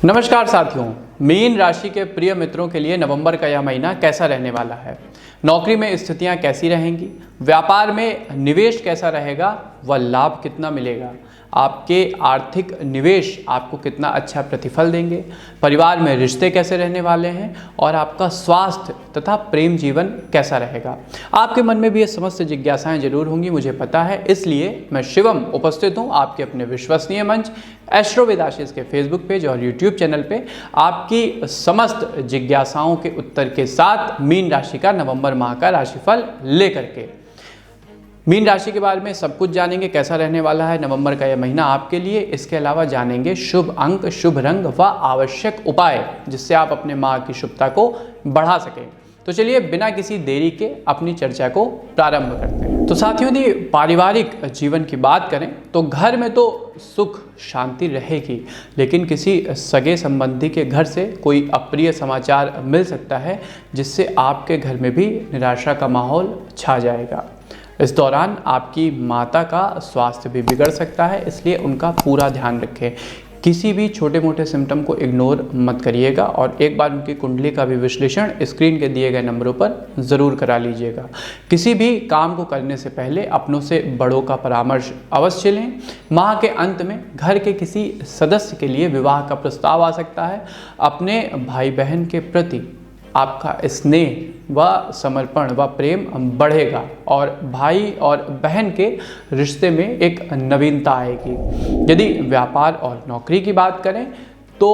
नमस्कार साथियों, मीन राशि के प्रिय मित्रों के लिए नवंबर का यह महीना कैसा रहने वाला है। नौकरी में स्थितियां कैसी रहेंगी, व्यापार में निवेश कैसा रहेगा व लाभ कितना मिलेगा, आपके आर्थिक निवेश आपको कितना अच्छा प्रतिफल देंगे, परिवार में रिश्ते कैसे रहने वाले हैं और आपका स्वास्थ्य तथा प्रेम जीवन कैसा रहेगा। आपके मन में भी ये समस्त जिज्ञासाएं जरूर होंगी, मुझे पता है। इसलिए मैं शिवम उपस्थित हूँ आपके अपने विश्वसनीय मंच एस्ट्रो वेद आशीष के फेसबुक पेज और यूट्यूब चैनल पे आपकी समस्त जिज्ञासाओं के उत्तर के साथ मीन राशि का नवंबर माह का राशिफल लेकर के। मीन राशि के बारे में सब कुछ जानेंगे, कैसा रहने वाला है नवंबर का यह महीना आपके लिए। इसके अलावा जानेंगे शुभ अंक, शुभ रंग व आवश्यक उपाय जिससे आप अपने माह की शुभता को बढ़ा सकें। तो चलिए बिना किसी देरी के अपनी चर्चा को प्रारंभ करते हैं। तो साथियों, यदि पारिवारिक जीवन की बात करें तो घर में तो सुख शांति रहेगी, लेकिन किसी सगे संबंधी के घर से कोई अप्रिय समाचार मिल सकता है जिससे आपके घर में भी निराशा का माहौल छा जाएगा। इस दौरान आपकी माता का स्वास्थ्य भी बिगड़ सकता है, इसलिए उनका पूरा ध्यान रखें। किसी भी छोटे मोटे सिम्टम को इग्नोर मत करिएगा और एक बार उनकी कुंडली का भी विश्लेषण स्क्रीन के दिए गए नंबरों पर ज़रूर करा लीजिएगा। किसी भी काम को करने से पहले अपनों से बड़ों का परामर्श अवश्य लें। माह के अंत में घर के किसी सदस्य के लिए विवाह का प्रस्ताव आ सकता है। अपने भाई बहन के प्रति आपका स्नेह व समर्पण व प्रेम बढ़ेगा और भाई और बहन के रिश्ते में एक नवीनता आएगी। यदि व्यापार और नौकरी की बात करें तो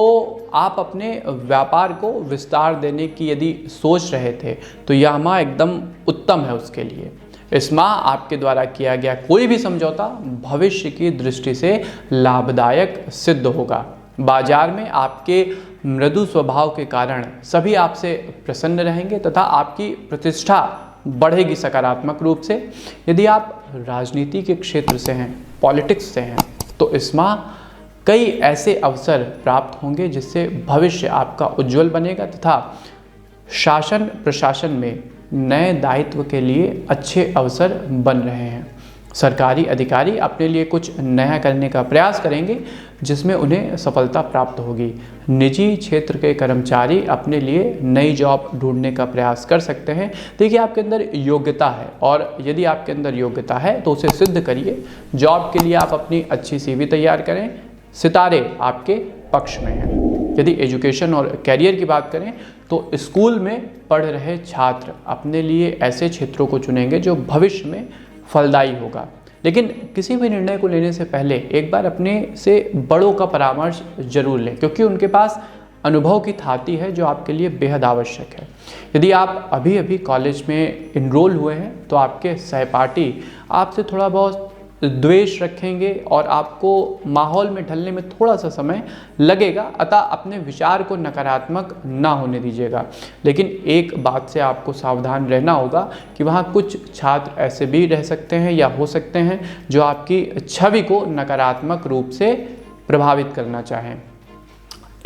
आप अपने व्यापार को विस्तार देने की यदि सोच रहे थे तो यह माह एकदम उत्तम है उसके लिए। इस माह आपके द्वारा किया गया कोई भी समझौता भविष्य की दृष्टि से लाभदायक सिद्ध होगा। बाजार में आपके मृदु स्वभाव के कारण सभी आपसे प्रसन्न रहेंगे तथा आपकी प्रतिष्ठा बढ़ेगी सकारात्मक रूप से। यदि आप राजनीति के क्षेत्र से हैं, पॉलिटिक्स से हैं, तो इस माह कई ऐसे अवसर प्राप्त होंगे जिससे भविष्य आपका उज्जवल बनेगा तथा शासन प्रशासन में नए दायित्व के लिए अच्छे अवसर बन रहे हैं। सरकारी अधिकारी अपने लिए कुछ नया करने का प्रयास करेंगे जिसमें उन्हें सफलता प्राप्त होगी। निजी क्षेत्र के कर्मचारी अपने लिए नई जॉब ढूंढने का प्रयास कर सकते हैं। देखिए, आपके अंदर योग्यता है और यदि आपके अंदर योग्यता है तो उसे सिद्ध करिए। जॉब के लिए आप अपनी अच्छी सीवी तैयार करें, सितारे आपके पक्ष में हैं। यदि एजुकेशन और कैरियर की बात करें तो स्कूल में पढ़ रहे छात्र अपने लिए ऐसे क्षेत्रों को चुनेंगे जो भविष्य में फलदायी होगा। लेकिन किसी भी निर्णय को लेने से पहले एक बार अपने से बड़ों का परामर्श जरूर लें, क्योंकि उनके पास अनुभव की थाती है जो आपके लिए बेहद आवश्यक है। यदि आप अभी अभी कॉलेज में इनरोल हुए हैं तो आपके सहपाठी आपसे थोड़ा बहुत द्वेष रखेंगे और आपको माहौल में ढलने में थोड़ा सा समय लगेगा, अतः अपने विचार को नकारात्मक ना होने दीजिएगा। लेकिन एक बात से आपको सावधान रहना होगा कि वहाँ कुछ छात्र ऐसे भी रह सकते हैं या हो सकते हैं जो आपकी छवि को नकारात्मक रूप से प्रभावित करना चाहें।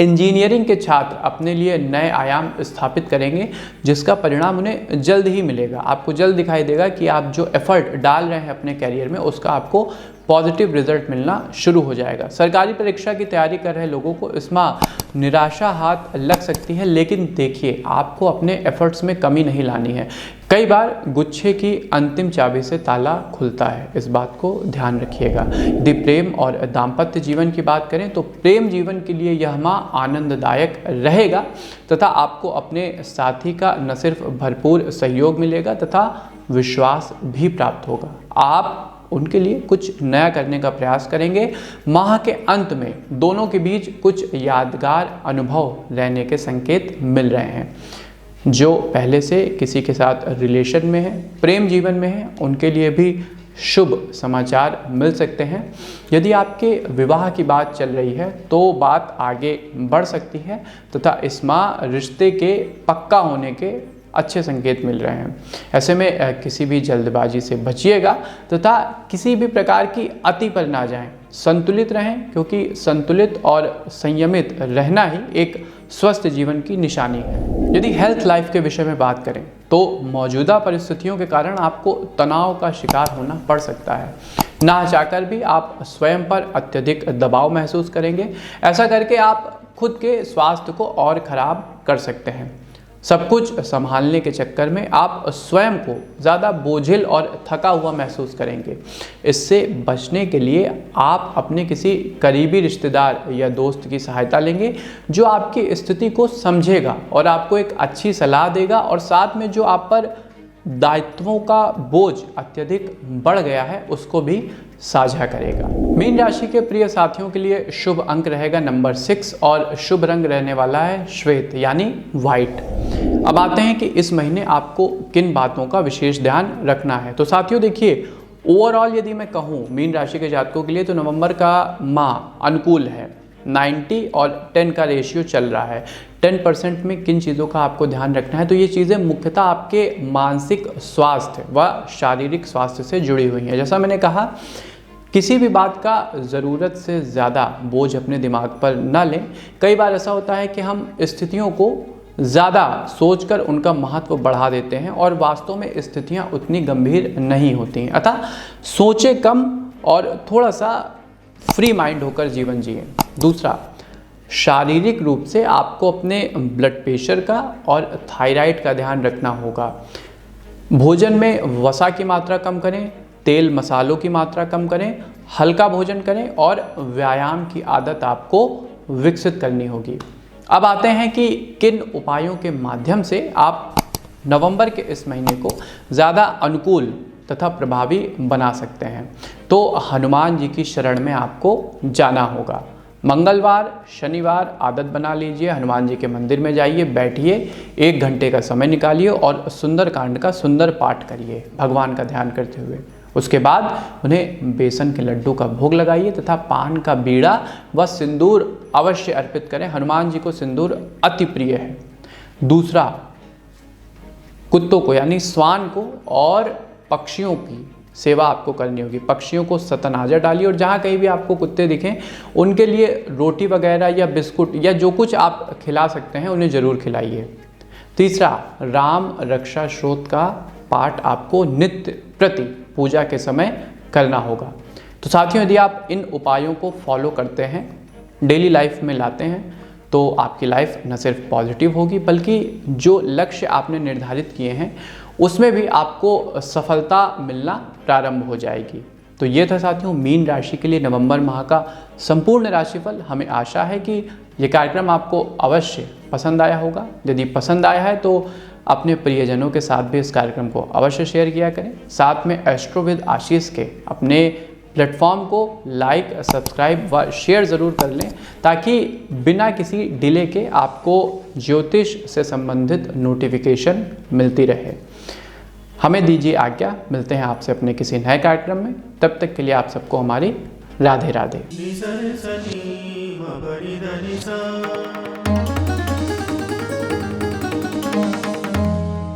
इंजीनियरिंग के छात्र अपने लिए नए आयाम स्थापित करेंगे जिसका परिणाम उन्हें जल्द ही मिलेगा। आपको जल्द दिखाई देगा कि आप जो एफर्ट डाल रहे हैं अपने करियर में उसका आपको पॉजिटिव रिजल्ट मिलना शुरू हो जाएगा। सरकारी परीक्षा की तैयारी कर रहे लोगों को इस माह निराशा हाथ लग सकती है, लेकिन देखिए, आपको अपने एफर्ट्स में कमी नहीं लानी है। कई बार गुच्छे की अंतिम चाबी से ताला खुलता है, इस बात को ध्यान रखिएगा। यदि प्रेम और दाम्पत्य जीवन की बात करें तो प्रेम जीवन के लिए यह माह आनंददायक रहेगा तथा आपको अपने साथी का न सिर्फ भरपूर सहयोग मिलेगा तथा विश्वास भी प्राप्त होगा। आप उनके लिए कुछ नया करने का प्रयास करेंगे। माह के अंत में दोनों के बीच कुछ यादगार अनुभव रहने के संकेत मिल रहे हैं। जो पहले से किसी के साथ रिलेशन में है, प्रेम जीवन में है, उनके लिए भी शुभ समाचार मिल सकते हैं। यदि आपके विवाह की बात चल रही है तो बात आगे बढ़ सकती है तथा इस माह रिश्ते के पक्का होने के अच्छे संकेत मिल रहे हैं। ऐसे में किसी भी जल्दबाजी से बचिएगा तथा किसी भी प्रकार की अति पर ना जाएं। संतुलित रहें, क्योंकि संतुलित और संयमित रहना ही एक स्वस्थ जीवन की निशानी है। यदि हेल्थ लाइफ के विषय में बात करें तो मौजूदा परिस्थितियों के कारण आपको तनाव का शिकार होना पड़ सकता है। ना चाहकर भी आप स्वयं पर अत्यधिक दबाव महसूस करेंगे। ऐसा करके आप खुद के स्वास्थ्य को और खराब कर सकते हैं। सब कुछ संभालने के चक्कर में आप स्वयं को ज़्यादा बोझिल और थका हुआ महसूस करेंगे। इससे बचने के लिए आप अपने किसी करीबी रिश्तेदार या दोस्त की सहायता लेंगे, जो आपकी स्थिति को समझेगा और आपको एक अच्छी सलाह देगा, और साथ में जो आप पर दायित्वों का बोझ अत्यधिक बढ़ गया है उसको भी साझा करेगा। मीन राशि के प्रिय साथियों के लिए शुभ अंक रहेगा नंबर 6 और शुभ रंग रहने वाला है श्वेत यानी व्हाइट। अब आते हैं कि इस महीने आपको किन बातों का विशेष ध्यान रखना है। तो साथियों देखिए, ओवरऑल यदि मैं कहूँ मीन राशि के जातकों के लिए तो नवंबर का माह अनुकूल है। 90 और 10 का रेशियो चल रहा है। 10% में किन चीज़ों का आपको ध्यान रखना है, तो ये चीज़ें मुख्यतः आपके मानसिक स्वास्थ्य व शारीरिक स्वास्थ्य से जुड़ी हुई हैं। जैसा मैंने कहा, किसी भी बात का ज़रूरत से ज़्यादा बोझ अपने दिमाग पर न लें। कई बार ऐसा होता है कि हम स्थितियों को ज़्यादा सोचकर उनका महत्व बढ़ा देते हैं और वास्तव में स्थितियां उतनी गंभीर नहीं होती हैं। अतः सोचे कम और थोड़ा सा फ्री माइंड होकर जीवन जिए। दूसरा, शारीरिक रूप से आपको अपने ब्लड प्रेशर का और थायराइड का ध्यान रखना होगा। भोजन में वसा की मात्रा कम करें, तेल मसालों की मात्रा कम करें, हल्का भोजन करें और व्यायाम की आदत आपको विकसित करनी होगी। अब आते हैं कि किन उपायों के माध्यम से आप नवंबर के इस महीने को ज़्यादा अनुकूल तथा प्रभावी बना सकते हैं। तो हनुमान जी की शरण में आपको जाना होगा। मंगलवार, शनिवार आदत बना लीजिए, हनुमान जी के मंदिर में जाइए, बैठिए, 1 घंटे का समय निकालिए और सुंदरकांड का सुंदर पाठ करिए भगवान का ध्यान करते हुए। उसके बाद उन्हें बेसन के लड्डू का भोग लगाइए तथा पान का बीड़ा व सिंदूर अवश्य अर्पित करें। हनुमान जी को सिंदूर अति प्रिय है। दूसरा, कुत्तों को यानी श्वान को और पक्षियों की सेवा आपको करनी होगी। पक्षियों को सतनाजा डालिए और जहाँ कहीं भी आपको कुत्ते दिखें उनके लिए रोटी वगैरह या बिस्कुट या जो कुछ आप खिला सकते हैं उन्हें ज़रूर खिलाइए। तीसरा, राम रक्षा स्तोत्र का पाठ आपको नित्य प्रति पूजा के समय करना होगा। तो साथियों, यदि आप इन उपायों को फॉलो करते हैं, डेली लाइफ में लाते हैं, तो आपकी लाइफ न सिर्फ पॉजिटिव होगी बल्कि जो लक्ष्य आपने निर्धारित किए हैं उसमें भी आपको सफलता मिलना प्रारंभ हो जाएगी। तो ये था साथियों मीन राशि के लिए नवंबर माह का संपूर्ण राशिफल। हमें आशा है कि ये कार्यक्रम आपको अवश्य पसंद आया होगा। यदि पसंद आया है तो अपने प्रियजनों के साथ भी इस कार्यक्रम को अवश्य शेयर किया करें। साथ में एस्ट्रो विद आशीष के अपने प्लेटफॉर्म को लाइक, सब्सक्राइब व शेयर ज़रूर कर लें ताकि बिना किसी डिले के आपको ज्योतिष से संबंधित नोटिफिकेशन मिलती रहे। हमें दीजिए आज्ञा, मिलते हैं आपसे अपने किसी नए कार्यक्रम में। तब तक के लिए आप सबको हमारी राधे राधे।